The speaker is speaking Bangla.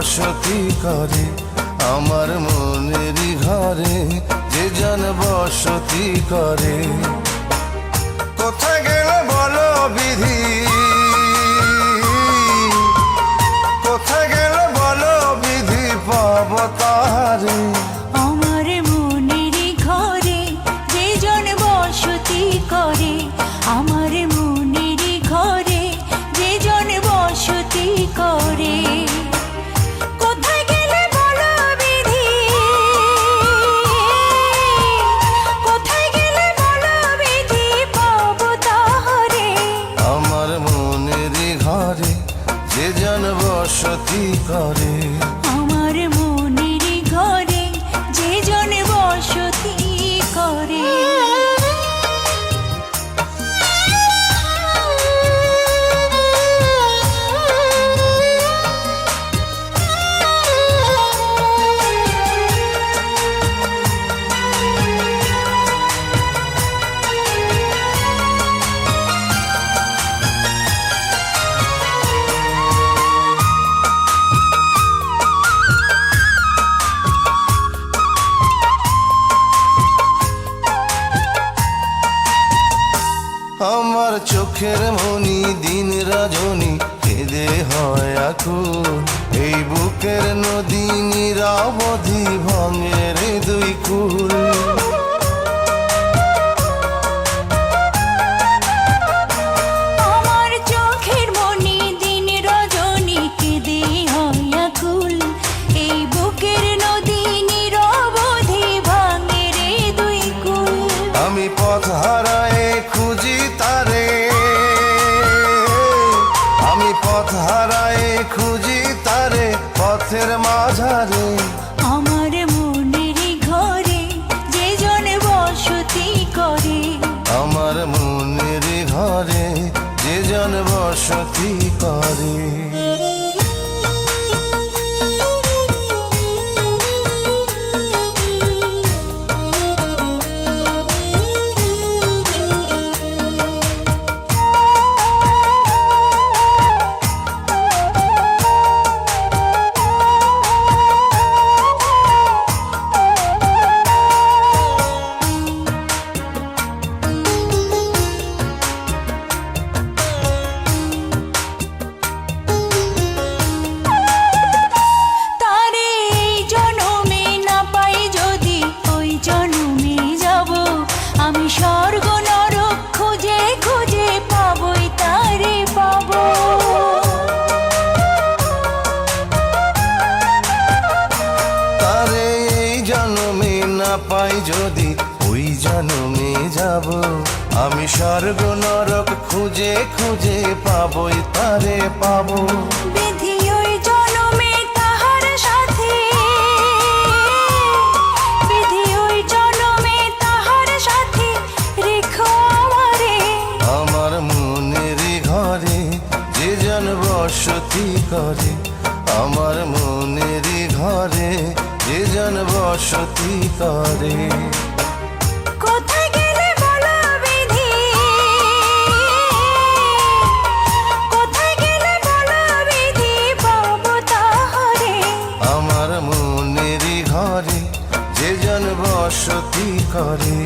বসতি করে আমার মনেরই ঘরে, যে জন বসতি করে। কোথায় গেল বলো বিধি, কোথায় গেল বলো বিধি, পাব তাহারে। আমার মনেরই ঘরে যে জন বসতি করে, আমার মনেরই ঘরে যে জন বসতি করে। কোথায় গেলে বলো বিধি, কোথায় গেলে বলো বিধি, পাব তাহারে। আমার মনেরই ঘরে যে জন বসতি করে, আমার মনেরই ঘরে যে জন বসতি করে। আমার চোখের মনি দিন রজনী কেঁদে হয় আকুল, এই বুকের নদী নিরাবধি ভাঙে রে দুই কুল। আমার চোখের মনি দিন রজনী কেঁদে হয় আকুল, এই বুকের নদী নিরবধি ভাঙে রে দুই কুল। আমি পথ হারায়ে খুঁজি তারে, আমি পথ হারায়ে খুঁজি তারে পথের মাঝারে। আমার মনেরই ঘরে যে জন বসতি করে, আমার মনের ঘরে যে জন বসতি করে। তারে এই জনমে না পাই যদি ওই জনমে যাব, আমি স্বর্গ নরক খুঁজে খুঁজে পাবই তারে পাবো। তারে এই জন্মে না পাই যদি ওই জন্মে যাব, আমি স্বর্গ নরক খুঁজে খুঁজে পাবই তারে পাবো। বিধি ওই জনমে তাহার সাথে, বিধি ওই জনমে তাহার সাথে রেখো আমারে। আমার মনের ঘরে যে জন বসতি করে, আমার মনের ঘরে যে জন বসতি করে। কোথায় গেলে বলো বিধি, কোথায় গেলে বলো বিধি, পাব তাহারে। আমার মনের ঘরে যে জন বসতি করে।